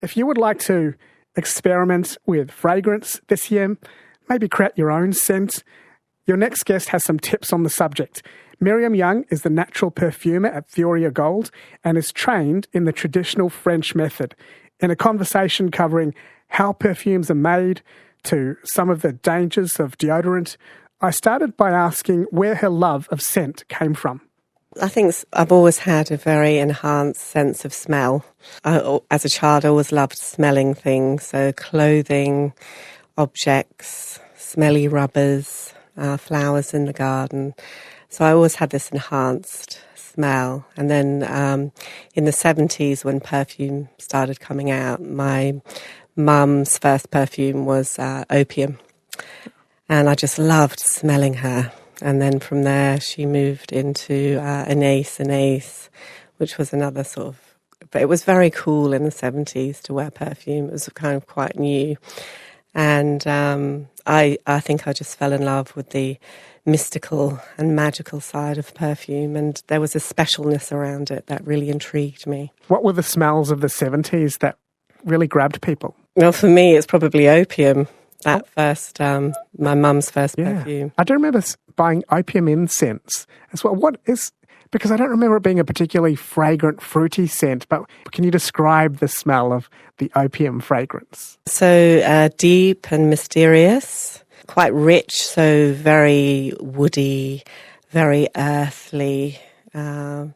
If you would like to experiment with fragrance this year, maybe create your own scent, your next guest has some tips on the subject. Miriam Young is the natural perfumer at Theoria Gold and is trained in the traditional French method. In a conversation covering how perfumes are made to some of the dangers of deodorant, I started by asking where her love of scent came from. I think I've always had a very enhanced sense of smell. As a child, I always loved smelling things, so clothing, objects, smelly rubbers, flowers in the garden. So I always had this enhanced smell. And then in the 70s, when perfume started coming out, my mum's first perfume was opium. And I just loved smelling her. And then from there, she moved into Anais, which was another sort of... But it was very cool in the 70s to wear perfume. It was kind of quite new. And I think I just fell in love with the mystical and magical side of perfume. And there was a specialness around it that really intrigued me. What were the smells of the 70s that really grabbed people? Well, for me, it's probably opium. That first, my mum's first perfume. I do remember buying opium incense as well. Because I don't remember it being a particularly fragrant, fruity scent, but can you describe the smell of the opium fragrance? So deep and mysterious, quite rich, so very woody, very earthly, and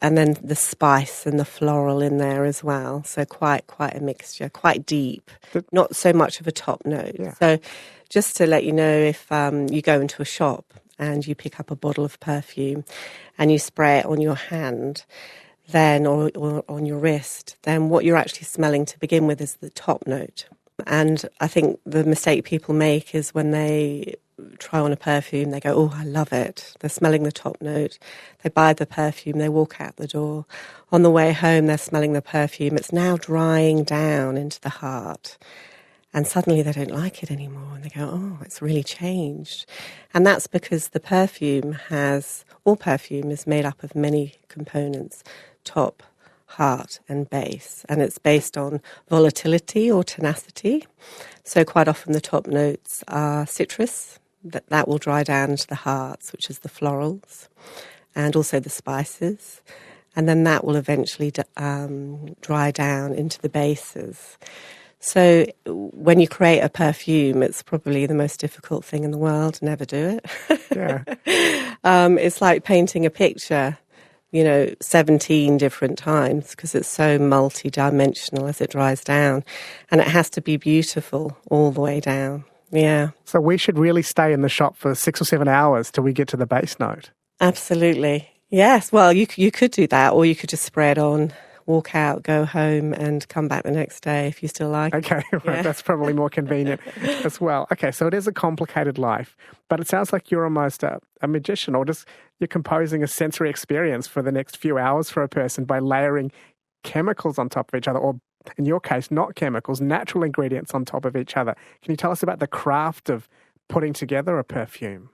then the spice and the floral in there as well. So quite a mixture, quite deep, not so much of a top note. Yeah. So just to let you know, if you go into a shop and you pick up a bottle of perfume and you spray it on your hand, then or on your wrist, then what you're actually smelling to begin with is the top note. And I think the mistake people make is when they try on a perfume, they go, oh, I love it. They're smelling the top note. They buy the perfume, they walk out the door. On the way home, they're smelling the perfume. It's now drying down into the heart. And suddenly they don't like it anymore. And they go, oh, it's really changed. And that's because all perfume is made up of many components, top, heart and base. And it's based on volatility or tenacity. So quite often the top notes are citrus. That will dry down into the hearts, which is the florals, and also the spices. And then that will eventually dry down into the bases. So when you create a perfume, it's probably the most difficult thing in the world. Never do it. Yeah. It's like painting a picture, 17 different times because it's so multi-dimensional as it dries down. And it has to be beautiful all the way down. Yeah. So we should really stay in the shop for 6 or 7 hours till we get to the base note. Absolutely. Yes. Well, you could do that, or you could just spray it on, walk out, go home, and come back the next day if you still like it. Okay, right. That's probably more convenient as well. Okay, so it is a complicated life, but it sounds like you're almost a magician, or just you're composing a sensory experience for the next few hours for a person by layering chemicals on top of each other, or in your case, not chemicals, natural ingredients on top of each other. Can you tell us about the craft of putting together a perfume?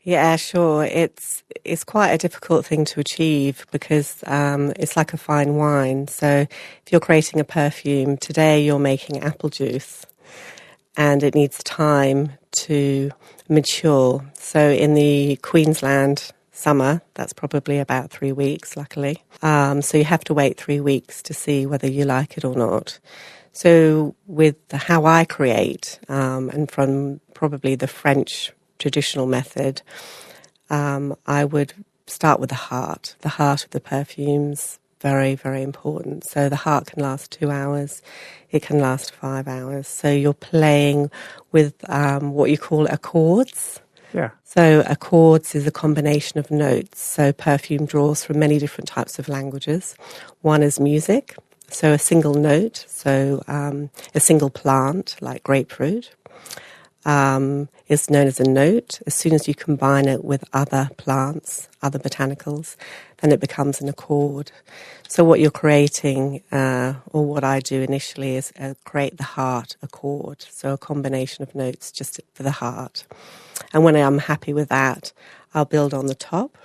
Yeah, sure. It's quite a difficult thing to achieve because it's like a fine wine. So if you're creating a perfume, today you're making apple juice and it needs time to mature. So in the Queensland summer, that's probably about 3 weeks, luckily. So you have to wait 3 weeks to see whether you like it or not. So with how I create, and from probably the French traditional method, I would start with the heart. The heart of the perfume's very, very important. So the heart can last 2 hours. It can last 5 hours. So you're playing with what you call accords. Yeah. So accords is a combination of notes. So perfume draws from many different types of languages. One is music, so a single note, so a single plant like grapefruit is known as a note. As soon as you combine it with other plants, other botanicals, then it becomes an accord. So what you're creating, or what I do initially, is create the heart accord. So a combination of notes just for the heart. And when I'm happy with that, I'll build on the top.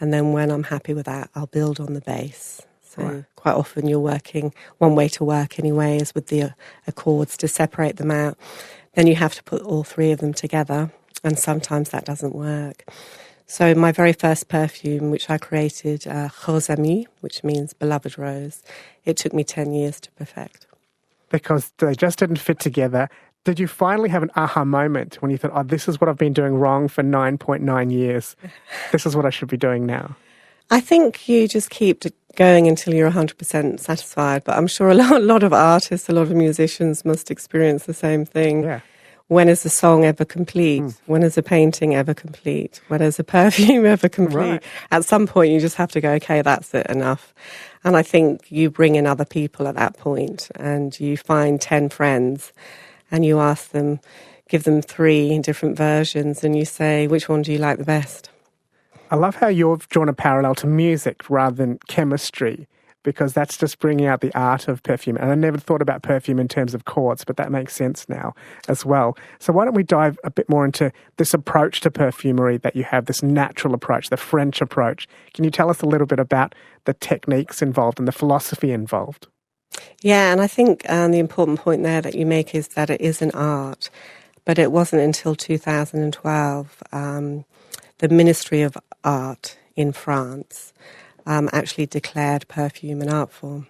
And then when I'm happy with that, I'll build on the base. So Right. quite often you're working, one way to work anyway is with the accords to separate them out. Then you have to put all three of them together, and sometimes that doesn't work. So my very first perfume, which I created, Rose Amie, which means beloved rose, it took me 10 years to perfect. Because they just didn't fit together. Did you finally have an aha moment when you thought, oh, this is what I've been doing wrong for 9.9 years. This is what I should be doing now? I think you just keep going until you're 100% satisfied. But I'm sure a lot of artists, a lot of musicians must experience the same thing. Yeah. When is a song ever complete? When is a painting ever complete? When is a perfume ever complete? Right. At some point, you just have to go, okay, that's it, enough. And I think you bring in other people at that point, and you find 10 friends, and you ask them, give them 3 different versions, and you say, which one do you like the best? I love how you've drawn a parallel to music rather than chemistry, because that's just bringing out the art of perfume. And I never thought about perfume in terms of chords, but that makes sense now as well. So why don't we dive a bit more into this approach to perfumery that you have, this natural approach, the French approach. Can you tell us a little bit about the techniques involved and the philosophy involved? Yeah, and I think the important point there that you make is that it is an art, but it wasn't until 2012 the Ministry of Art in France actually declared perfume an art form.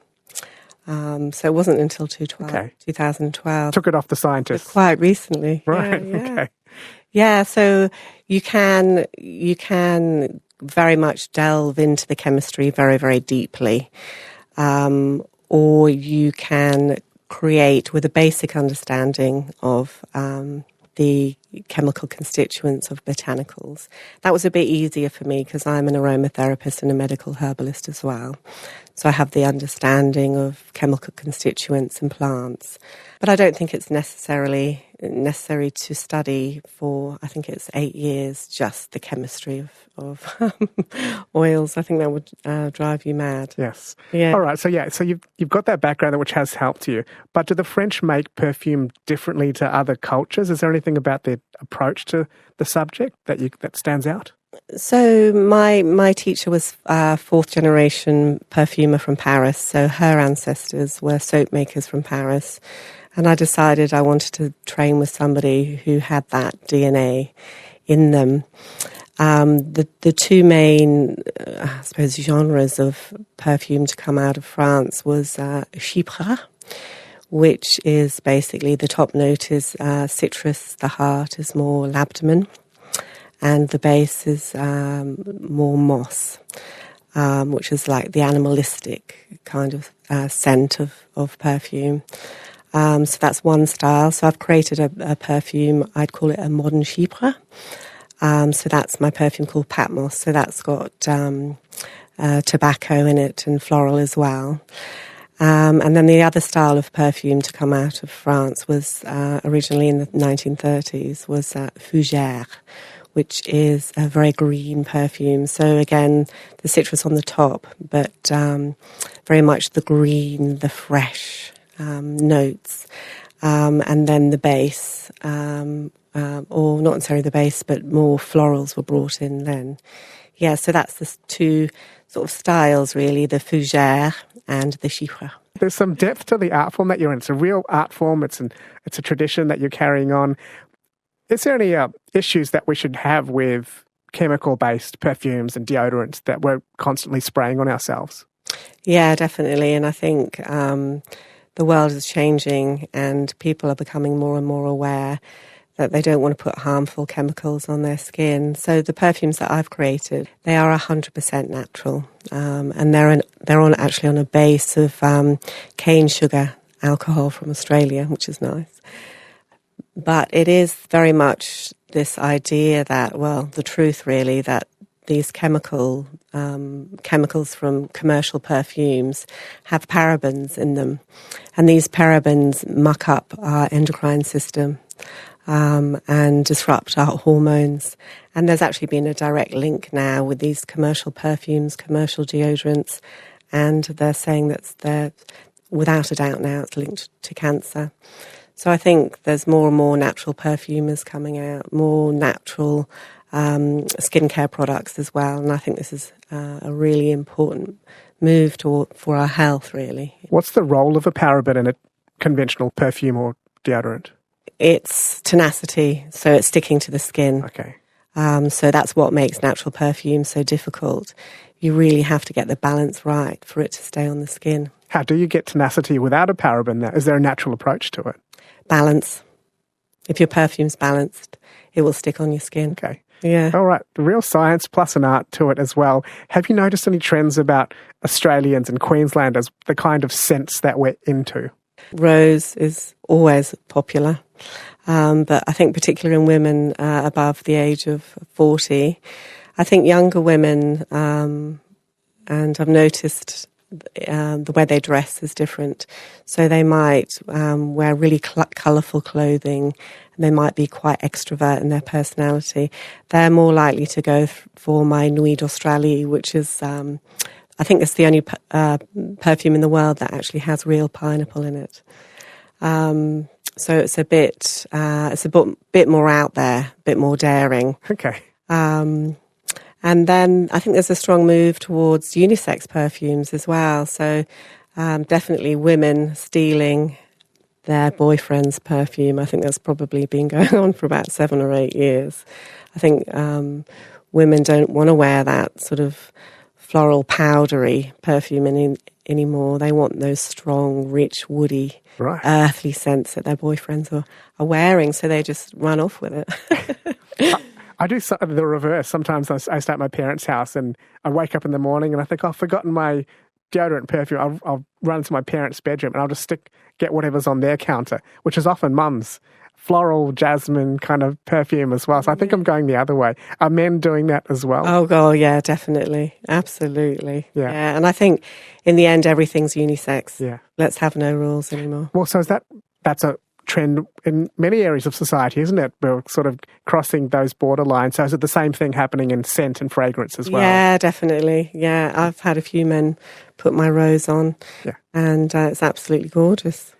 So it wasn't until 2012. Took it off the scientists. Quite recently. Right, Yeah. okay. Yeah, so you can very much delve into the chemistry very, very deeply. Or you can create with a basic understanding of the chemical constituents of botanicals. That was a bit easier for me because I'm an aromatherapist and a medical herbalist as well. So I have the understanding of chemical constituents in plants. But I don't think it's necessary to study for, I think it's 8 years, just the chemistry of oils. I think that would drive you mad. Yes. Yeah. All right. So you've got that background which has helped you. But do the French make perfume differently to other cultures? Is there anything about their approach to the subject that stands out? So my teacher was a 4th generation perfumer from Paris. So her ancestors were soap makers from Paris. And I decided I wanted to train with somebody who had that DNA in them. The 2 main, I suppose, genres of perfume to come out of France was Chypre, which is basically the top note is citrus, the heart is more labdamen, and the base is more moss, which is like the animalistic kind of scent of perfume. So that's one style. So I've created a perfume, I'd call it a modern Chypre. So that's my perfume called Patmos. So that's got tobacco in it and floral as well. And then the other style of perfume to come out of France was originally in the 1930s was Fougère, which is a very green perfume. So again, the citrus on the top, but very much the green, the fresh notes. And then the base, or not necessarily the base, but more florals were brought in then. Yeah, so that's the 2 sort of styles really, the Fougère and the Chypre. There's some depth to the art form that you're in. It's a real art form. It's a tradition that you're carrying on. Is there any issues that we should have with chemical-based perfumes and deodorants that we're constantly spraying on ourselves? Yeah, definitely. And I think the world is changing and people are becoming more and more aware that they don't want to put harmful chemicals on their skin. So the perfumes that I've created, they are 100% natural. And they're actually on a base of cane sugar alcohol from Australia, which is nice. But it is very much this idea that, well, the truth really, that these chemicals from commercial perfumes have parabens in them. And these parabens muck up our endocrine system and disrupt our hormones. And there's actually been a direct link now with these commercial perfumes, commercial deodorants, and they're saying that without a doubt now it's linked to cancer. So I think there's more and more natural perfumers coming out, more natural skincare products as well. And I think this is a really important move for our health, really. What's the role of a paraben in a conventional perfume or deodorant? It's tenacity, so it's sticking to the skin. Okay. So that's what makes natural perfume so difficult. You really have to get the balance right for it to stay on the skin. How do you get tenacity without a paraben now? Is there a natural approach to it? Balance. If your perfume's balanced, it will stick on your skin. Okay. Yeah. All right. Real science plus an art to it as well. Have you noticed any trends about Australians and Queenslanders, the kind of scents that we're into? Rose is always popular, but I think particularly in women above the age of 40. I think younger women, and I've noticed the way they dress is different. So they might wear really colourful clothing, and they might be quite extrovert in their personality. They're more likely to go for my Nuit d'Australie, which is, I think it's the only perfume in the world that actually has real pineapple in it. So it's a bit more out there, a bit more daring. Okay. And then I think there's a strong move towards unisex perfumes as well. So definitely women stealing their boyfriend's perfume. I think that's probably been going on for about 7 or 8 years. I think women don't want to wear that sort of floral powdery perfume anymore. They want those strong, rich, woody, earthly scents that their boyfriends are wearing. So they just run off with it. I do the reverse. Sometimes I stay at my parents' house and I wake up in the morning and I think, I've forgotten my deodorant perfume. I'll run into my parents' bedroom and I'll just get whatever's on their counter, which is often mum's floral jasmine kind of perfume as well. So I think I'm going the other way. Are men doing that as well? Oh, God, yeah, definitely. Absolutely. Yeah. And I think in the end, everything's unisex. Yeah. Let's have no rules anymore. Well, so that's a trend in many areas of society, isn't it? We're sort of crossing those borderlines. So is it the same thing happening in scent and fragrance as well? Yeah, definitely. Yeah, I've had a few men put my rose on, and it's absolutely gorgeous.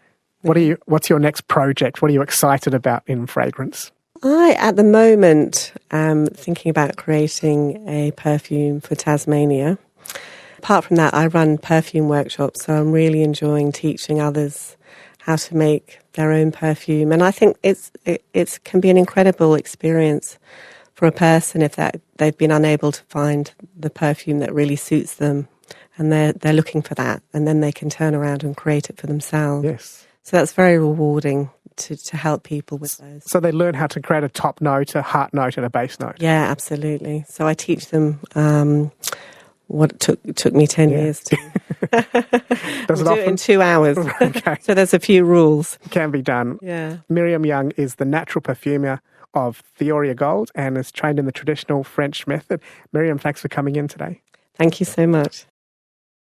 What's your next project? What are you excited about in fragrance? I, at the moment, am thinking about creating a perfume for Tasmania. Apart from that, I run perfume workshops, so I'm really enjoying teaching others how to make their own perfume. And I think it can be an incredible experience for a person if they've been unable to find the perfume that really suits them, and they're looking for that, and then they can turn around and create it for themselves. Yes. So that's very rewarding to help people with those. So they learn how to create a top note, a heart note, and a base note. Yeah, absolutely. So I teach them what it took me 10 years to do it in 2 hours. Okay. So there's a few rules. Can be done. Yeah. Miriam Young is the natural perfumer of Theoria Gold and is trained in the traditional French method. Miriam, thanks for coming in today. Thank you so much.